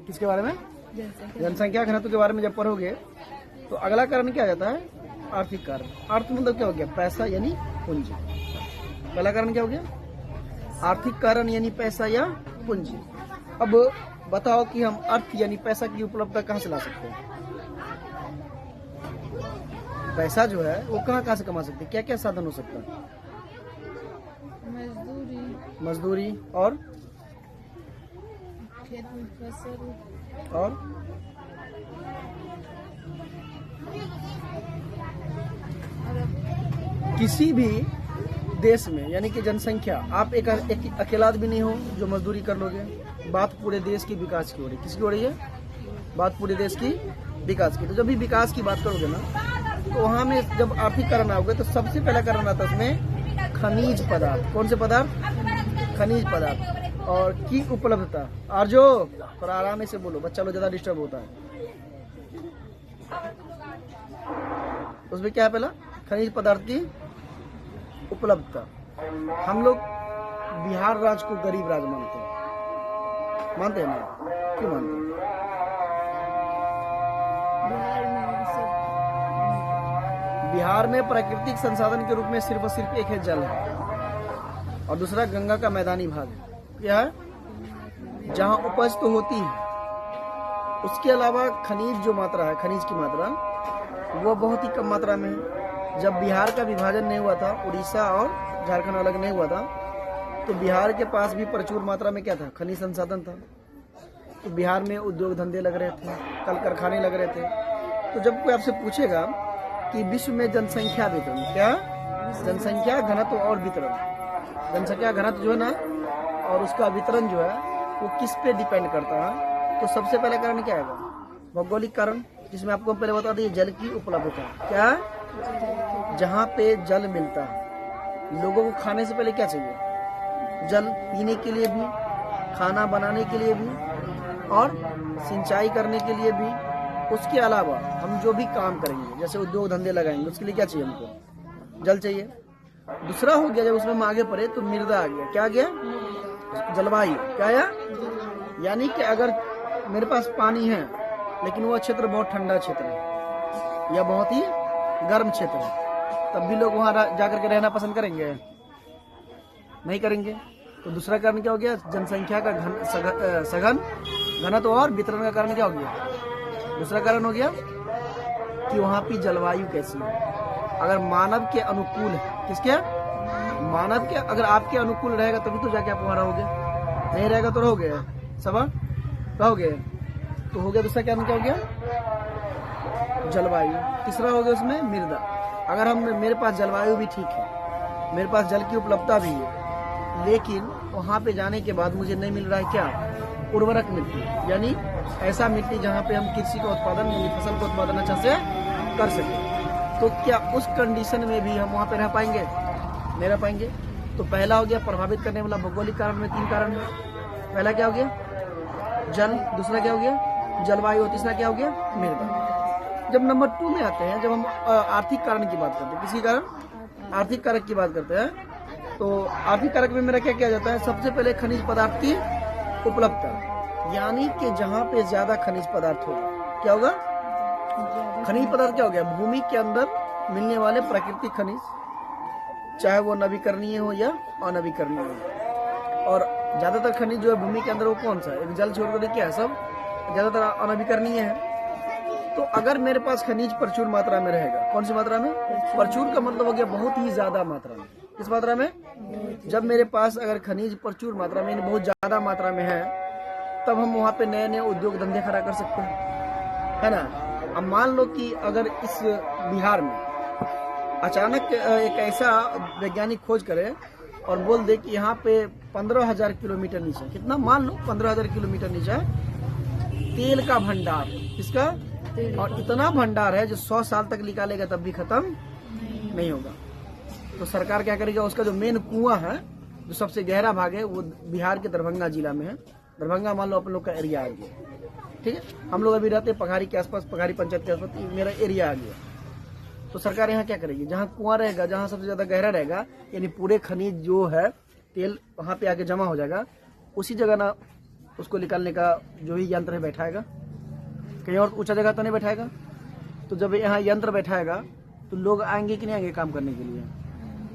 किसके बारे में? जनसंख्या घनत्व के बारे में जब पढ़ोगे तो अगला कारण क्या जाता है? आर्थिक कारण। अर्थ मतलब क्या हो गया? पैसा यानी पूंजी। पहला कारण क्या हो गया? आर्थिक कारण यानी पैसा या पूंजी। अब बताओ कि हम अर्थ यानी पैसा की उपलब्धता कहाँ से ला सकते हैं? पैसा जो है वो कहाँ से कमा सकते हैं? क्या क्या साधन हो सकता है? मजदूरी और खेत में फसल और किसी भी देश में यानी कि जनसंख्या, आप एक अकेला आदमी नहीं हो जो मजदूरी कर लोगे। बात पूरे देश की विकास की हो रही है। किसकी हो रही है? बात पूरे देश की विकास की। तो जब भी विकास की बात करोगे ना तो वहाँ में जब आर्थिक कारण आओगे तो सबसे पहला कारण आता है उसमें खनिज पदार्थ। कौन से पदार्थ? खनिज पदार्थ और की उपलब्धता। आरजो थोड़ा आराम से बोलो, बच्चा लोग ज्यादा डिस्टर्ब होता है। उसमें क्या है? पहला खनिज पदार्थ की उपलब्धता। हम लोग बिहार राज्य को गरीब राज्य मानते हैं। मानते हैं ना? क्यों मानते हैं? बिहार में प्राकृतिक संसाधन के रूप में सिर्फ और सिर्फ एक है जल है और दूसरा गंगा का मैदानी भाग है। क्या है? जहाँ उपज तो होती है, उसके अलावा खनिज जो मात्रा है, खनिज की मात्रा वो बहुत ही कम मात्रा में है। जब बिहार का विभाजन नहीं हुआ था, उड़ीसा और झारखंड अलग नहीं हुआ था, तो बिहार के पास भी प्रचुर मात्रा में क्या था? खनिज संसाधन था। तो बिहार में उद्योग धंधे लग रहे थे, कल कारखाने लग रहे थे। तो जब कोई आपसे पूछेगा कि विश्व में जनसंख्या वितरण, क्या जनसंख्या घनत्व और वितरण, जनसंख्या घनत्व जो है ना और उसका वितरण जो है वो किस पे डिपेंड करता है, तो सबसे पहले कारण क्या है? भौगोलिक कारण, जिसमें आपको पहले बता दिए जल की उपलब्धता। क्या? जहाँ पे जल मिलता है। लोगों को खाने से पहले क्या चाहिए? जल। पीने के लिए भी, खाना बनाने के लिए भी और सिंचाई करने के लिए भी। उसके अलावा हम जो भी काम करेंगे, जैसे उद्योग धंधे लगाएंगे, उसके लिए क्या चाहिए? हमको जल चाहिए। दूसरा हो गया, जब उसमें हम आगे पढ़े तो मृदा आ गया। क्या आ गया? जलवायु। क्या आया? यानी कि अगर मेरे पास पानी है लेकिन वो क्षेत्र बहुत ठंडा क्षेत्र है या बहुत ही गर्म क्षेत्र है, तब भी लोग वहां जाकर के रहना पसंद करेंगे? नहीं करेंगे। तो दूसरा कारण क्या हो गया? जनसंख्या का सघन घनत्व और वितरण का कारण क्या हो गया? दूसरा कारण हो गया कि वहां की जलवायु कैसी है। अगर मानव के अनुकूल है, किसके? मानव के। अगर आपके अनुकूल रहेगा तभी तो जाके आप वहां रहोगे, नहीं रहेगा तो रहोगे सब रहोगे। तो हो गया दूसरा कारण क्या हो गया? जलवायु। तीसरा हो गया उसमें मृदा। अगर हम मेरे पास जलवायु भी ठीक है, मेरे पास जल की उपलब्धता भी है, लेकिन वहां पे जाने के बाद मुझे नहीं मिल रहा है क्या? उर्वरक मिट्टी, यानी ऐसा मिट्टी जहाँ पे हम कृषि का उत्पादन यानी फसल का उत्पादन अच्छा से कर सके, तो क्या उस कंडीशन में भी हम वहाँ पे रह पाएंगे? नहीं रह पाएंगे। तो पहला हो गया प्रभावित करने वाला भौगोलिक कारण में 3 कारण है। पहला क्या हो गया? जल। दूसरा क्या हो गया? जलवायु। तीसरा क्या हो गया? मृदा। जब नंबर 2 में आते हैं, जब हम आर्थिक कारण की बात करते हैं, किसी कारण? आर्थिक कारक की बात करते हैं, तो आर्थिक कारक में मेरा क्या किया जाता है? सबसे पहले खनिज पदार्थ की उपलब्धता, यानी कि जहाँ पे ज्यादा खनिज पदार्थ होगा, क्या होगा? खनिज पदार्थ क्या हो गया? भूमि के अंदर मिलने वाले प्राकृतिक खनिज, चाहे वो नवीकरणीय हो या अनवीकरणीय हो। और ज्यादातर खनिज जो है भूमि के अंदर वो कौन सा है? एक जल छोड़कर क्या है? सब ज्यादातर अनवीकरणीय है। तो अगर मेरे पास खनिज प्रचुर मात्रा में रहेगा, कौन सी मात्रा में? प्रचुर का मतलब हो गया बहुत ही ज्यादा मात्रा में। किस मात्रा में? जब मेरे पास अगर खनिज प्रचुर मात्रा में, बहुत ज्यादा मात्रा में है, तब हम वहाँ पे नए नए उद्योग धंधे खड़ा कर सकते हैं, है ना? अब मान लो कि अगर इस बिहार में अचानक एक ऐसा वैज्ञानिक खोज करे और बोल दे कि यहाँ पे 15,000 किलोमीटर नीचे, कितना? मान लो 15,000 किलोमीटर नीचे तेल का भंडार। किसका? और इतना भंडार है जो 100 साल तक निकालेगा तब भी खत्म नहीं होगा। तो सरकार क्या करेगा? उसका जो मेन कुआं है, जो सबसे गहरा भाग है, वो बिहार के दरभंगा जिला में है। दरभंगा मान लो अपन लोग का एरिया आ गया, ठीक है? हम लोग अभी रहते हैं पघारी के आसपास, पघारी पंचायत के आसपास, मेरा एरिया आ गया। तो सरकार यहाँ क्या करेगी? जहाँ कुआं रहेगा, जहाँ सबसे ज्यादा गहरा रहेगा, यानी पूरे खनिज जो है तेल वहां पे आके जमा हो जाएगा, उसी जगह ना उसको निकालने का जो भी यंत्र है बैठाएगा, कहीं और ऊंचा जगह तो नहीं बैठाएगा। तो जब यहाँ यंत्र बैठाएगा तो लोग आएंगे कि नहीं आएंगे काम करने के लिए।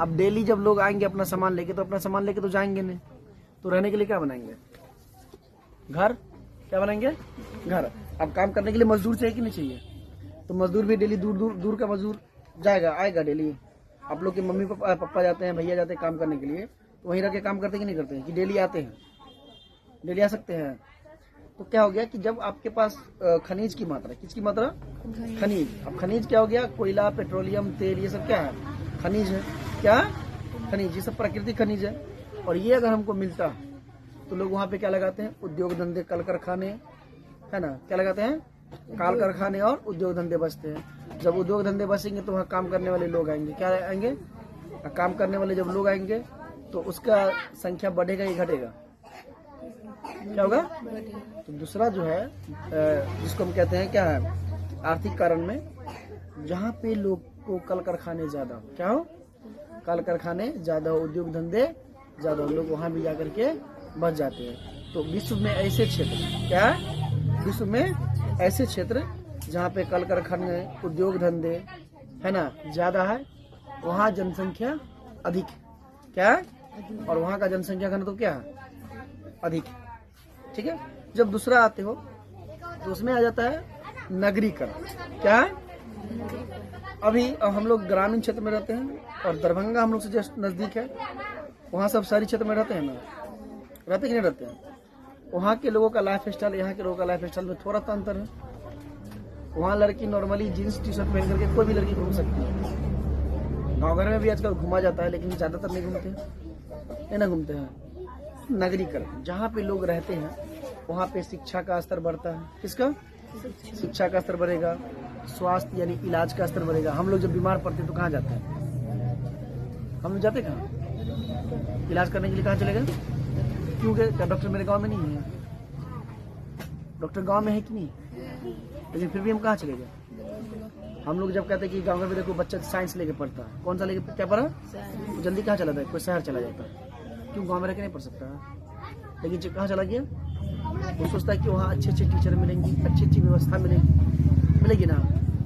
अब डेली जब लोग आएंगे अपना सामान लेके, तो अपना सामान लेके तो जाएंगे नहीं, तो रहने के लिए क्या बनाएंगे? घर। क्या बनाएंगे? घर। अब काम करने के लिए मजदूर चाहिए कि नहीं चाहिए? तो मजदूर भी डेली दूर का मजदूर जाएगा, आएगा डेली। आप लोग के मम्मी पापा जाते हैं, भैया जाते हैं काम करने के लिए, तो वहीं रह के काम करते कि नहीं करते हैं? कि डेली आते हैं, डेली आ सकते हैं। तो क्या हो गया कि जब आपके पास खनिज की मात्रा, किसकी मात्रा? खनिज। अब खनिज क्या हो गया? कोयला, पेट्रोलियम, तेल, ये सब क्या है? खनिज है। क्या? खनिज। ये सब प्राकृतिक खनिज है। और ये अगर हमको मिलता तो लोग वहाँ पे क्या लगाते हैं? उद्योग धंधे, कल कारखाने, है ना, क्या लगाते हैं? कल कारखाने और उद्योग धंधे बसते हैं। जब उद्योग धंधे बसेंगे तो वहाँ काम करने वाले लोग आएंगे। क्या आएंगे? काम करने वाले जब लोग आएंगे तो उसका संख्या बढ़ेगा या घटेगा? क्या होगा? तो दूसरा जो है जिसको हम कहते हैं क्या है, आर्थिक कारण में, जहाँ पे लोग को कल कारखाने ज्यादा हो, क्या हो? कल कारखाने ज्यादा हो, उद्योग धंधे ज्यादा हो, लोग वहाँ भी जाकर के बच जाते हैं। तो विश्व में ऐसे क्षेत्र, क्या है? विश्व में ऐसे क्षेत्र जहाँ पे कल कारखाने, उद्योग धंधे, है ना, ज्यादा है, वहाँ जनसंख्या अधिक है। क्या है? और वहाँ का जनसंख्या घनत्व क्या है? अधिक है। ठीक है। जब दूसरा आते हो तो उसमें आ जाता है नगरीकरण। क्या है? अभी हम लोग ग्रामीण क्षेत्र में रहते हैं और दरभंगा हम लोग से जस्ट नजदीक है। वहाँ सब शहरी क्षेत्र में रहते हैं ना, रहते कि नहीं रहते हैं? वहाँ के लोगों का लाइफ स्टाइल, यहाँ के लोगों का लाइफ स्टाइल में थोड़ा सा अंतर है। वहाँ लड़की नॉर्मली जीन्स टी शर्ट पहन करके कोई भी लड़की घूम सकती है। गाँव घर में भी आजकल घूमा जाता है, लेकिन ज्यादातर नहीं घूमते, नहीं ना घूमते हैं। नगरीकरण, जहाँ पे लोग रहते हैं वहाँ पे शिक्षा का स्तर बढ़ता है। किसका? शिक्षा का स्तर बढ़ेगा, स्वास्थ्य यानी इलाज का स्तर बढ़ेगा। हम लोग जब बीमार पड़ते तो कहाँ जाते हैं? हम लोग जाते कहाँ? इलाज करने के लिए कहाँ चले गए? क्योंकि डॉक्टर मेरे गांव में नहीं है। डॉक्टर गांव में है कि नहीं? लेकिन फिर भी हम कहाँ चले गए? हम लोग जब कहते हैं कि गांव में देखो बच्चा साइंस लेके पढ़ता है, कौन सा लेके क्या पढ़ा? तो जल्दी कहाँ चला जाता है? कोई शहर चला जाता है। क्यों? गांव में रह के नहीं पढ़ सकता है। लेकिन कहाँ चला गया? वो सोचता है कि वहाँ अच्छे अच्छे टीचर मिलेंगी, अच्छी अच्छी व्यवस्था मिलेगी ना।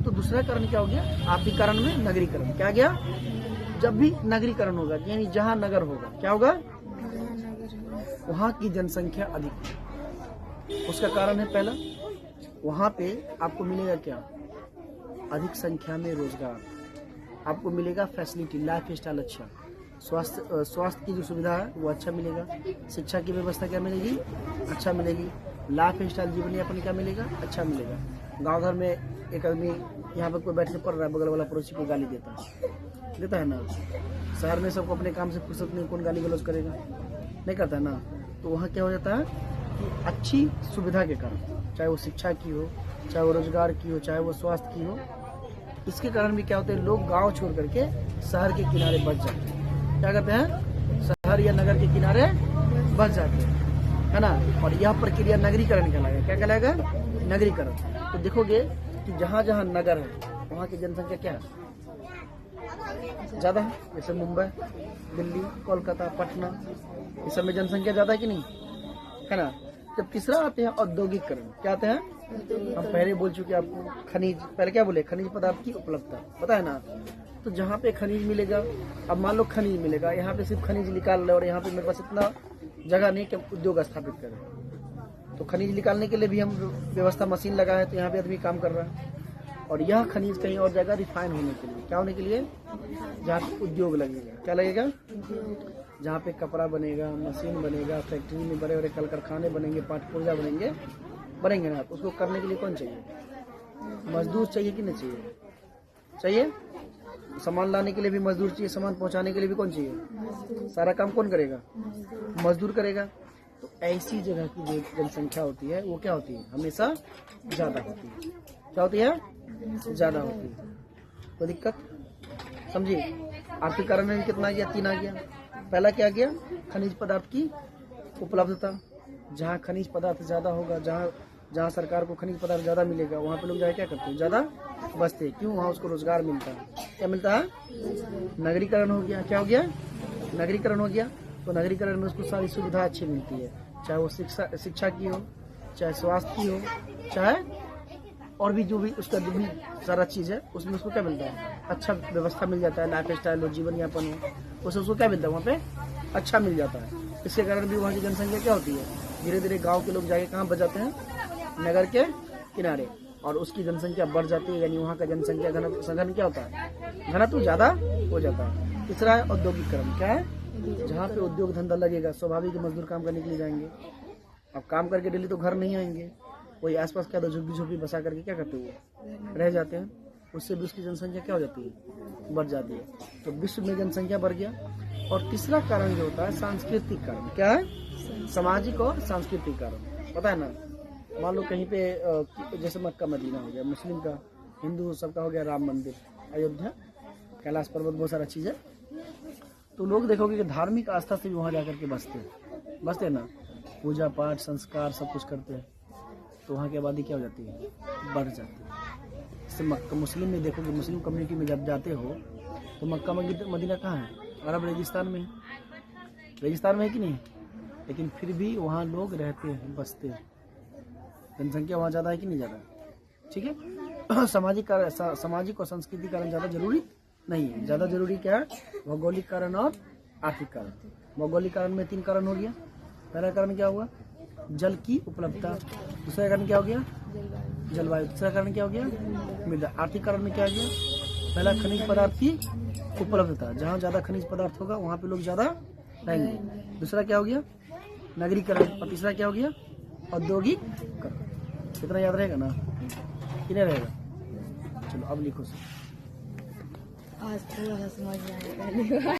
तो दूसरा कारण क्या हो गया? आर्थिक कारण में नगरीकरण। क्या गया? जब भी नगरीकरण होगा यानी जहाँ नगर होगा, क्या होगा? वहाँ की जनसंख्या अधिक। उसका कारण है पहला, वहाँ पे आपको मिलेगा क्या? अधिक संख्या में रोजगार, आपको मिलेगा फैसिलिटी, लाइफ स्टाइल अच्छा, स्वास्थ्य की जो सुविधा है वो अच्छा मिलेगा, शिक्षा की व्यवस्था क्या मिलेगी? अच्छा मिलेगी, लाइफ स्टाइल जीवन यापन क्या मिलेगा? अच्छा मिलेगा। गांव घर में एक आदमी यहाँ पर कोई बैठ के पढ़ रहा है, बगल वाला पड़ोसी को गाली देता है ना। शहर में सबको अपने काम से फुर्सत नहीं, कौन गाली गलौज करेगा? नहीं करता है ना। तो वहाँ क्या हो जाता है कि अच्छी सुविधा के कारण, चाहे वो शिक्षा की हो, चाहे वो रोजगार की हो, चाहे वो स्वास्थ्य की हो, इसके कारण भी क्या होता है, लोग गाँव छोड़ करके शहर के किनारे बच जाते हैं। क्या करते हैं? शहर या नगर के किनारे बच जाते हैं, है ना। और यह प्रक्रिया नगरीकरण कहलाएगा। क्या कहलाएगा? नगरीकरण। तो देखोगे कि जहाँ जहाँ नगर है वहाँ की जनसंख्या क्या है? ज्यादा है। जैसे मुंबई, दिल्ली, कोलकाता, पटना, इस सब में जनसंख्या ज्यादा है कि नहीं, है ना। जब तीसरा आते हैं औद्योगिकरण। क्या आते हैं? हम पहले बोल चुके आपको, खनिज। पहले क्या बोले? खनिज पदार्थ की उपलब्धता, पता है ना। तो जहाँ पे खनिज मिलेगा, अब मान लो खनिज मिलेगा, यहाँ पे सिर्फ खनिज निकाल रहे और यहाँ पे मेरे पास इतना जगह नहीं कि उद्योग स्थापित करें। तो खनिज निकालने के लिए भी हम व्यवस्था, मशीन लगा है, तो यहाँ पे आदमी काम कर रहा है। और यह खनिज कहीं और जगह रिफाइन होने के लिए, क्या होने के लिए? जहाँ पे उद्योग लगेगा। क्या लगेगा? जहाँ पे कपड़ा बनेगा, मशीन बनेगा, फैक्ट्री में बड़े बड़े कल कारखाने बनेंगे, पाट पुर्जा बनेंगे ना। तो उसको करने के लिए कौन चाहिए? मजदूर चाहिए कि नहीं चाहिए? चाहिए। सामान लाने के लिए भी मजदूर चाहिए, सामान पहुंचाने के लिए भी कौन चाहिए? सारा काम कौन करेगा? मजदूर करेगा। तो ऐसी जगह की जो जनसंख्या होती है वो क्या होती है? हमेशा ज्यादा होती है। क्या होती है? ज्यादा होती है। तो दिक्कत समझिए। आर्थिक कारण में कितना आ गया? 3 आ गया। पहला क्या गया? खनिज पदार्थ की उपलब्धता। जहाँ खनिज पदार्थ ज्यादा होगा, जहाँ सरकार को खनिज पदार्थ ज्यादा मिलेगा, वहाँ पे लोग जाके क्या करते हैं? ज्यादा बसते हैं। क्यों? वहाँ उसको रोजगार मिलता है। क्या मिलता है? नगरीकरण हो गया। क्या हो गया? नगरीकरण हो गया। तो नगरीकरण में उसको सारी सुविधा अच्छी मिलती है। चाहे वो शिक्षा की हो, चाहे स्वास्थ्य की हो, चाहे और भी जो भी उसका जो भी सारा चीज़ है उसमें उसको क्या मिलता है, अच्छा व्यवस्था मिल जाता है, लाइफ स्टाइल हो, जीवन यापन हो, उसको क्या मिलता है वहाँ पे अच्छा मिल जाता है। इसके कारण भी वहाँ की जनसंख्या क्या होती है, धीरे धीरे गाँव के लोग जाके कहाँ बच जाते हैं, नगर के किनारे, और उसकी जनसंख्या बढ़ जाती है, यानी वहाँ का जनसंख्या घन क्या होता है, घनत्व ज़्यादा हो जाता है। तीसरा है औद्योगिकरण। क्या है, जहाँ पे उद्योग धंधा लगेगा स्वाभाविक मजदूर काम करने के लिए जाएंगे। अब काम करके डेली तो घर नहीं आएंगे, कोई आसपास क्या झुग्गी झुग्गी बसा करके क्या करते हैं, रह जाते हैं। उससे भी उसकी जनसंख्या क्या हो जाती है, बढ़ जाती है। तो विश्व में जनसंख्या बढ़ गया। और तीसरा कारण जो होता है सांस्कृतिक कारण। क्या है, सामाजिक और सांस्कृतिक कारण। पता है ना, मान लो कहीं पे जैसे मक्का मदीना हो गया मुस्लिम का, हिंदू सबका हो गया राम मंदिर, अयोध्या, कैलाश पर्वत, बहुत सारा चीज़ है। तो लोग देखोगे कि धार्मिक आस्था से भी वहाँ जाकर के बसते हैं ना, पूजा पाठ संस्कार सब कुछ करते हैं, तो वहाँ की आबादी क्या हो जाती है, बढ़ जाती है। इससे मक्का मुस्लिम में देखोगे, मुस्लिम कम्युनिटी में जब जाते हो तो मक्का मदीना कहाँ है, अरब रेगिस्तान में है, रेगिस्तान में है कि नहीं, लेकिन फिर भी वहाँ लोग रहते हैं, बसते हैं। जनसंख्या वहाँ ज़्यादा है कि नहीं ज़्यादा, ठीक है। सामाजिक और सांस्कृतिक कारण ज़्यादा जरूरी नहीं है। ज़्यादा जरूरी क्या है, भौगोलिक कारण और आर्थिक कारण। भौगोलिक कारण में 3 कारण हो गया। पहला कारण क्या हुआ, जल की उपलब्धता। दूसरा कारण क्या हो गया, जलवायु। तीसरा कारण क्या हो गया, मृदा। आर्थिक कारण में क्या हो गया, पहला खनिज पदार्थ की उपलब्धता, जहाँ ज़्यादा खनिज पदार्थ होगा वहाँ पे लोग ज़्यादा रहेंगे। दूसरा क्या हो गया, नगरीकरण। और तीसरा क्या हो गया, औद्योगिकरण। कितना याद रहेगा ना, कितना रहेगा। चलो अब लिखो सर। आज थोड़ा सा समझ में आया पहले।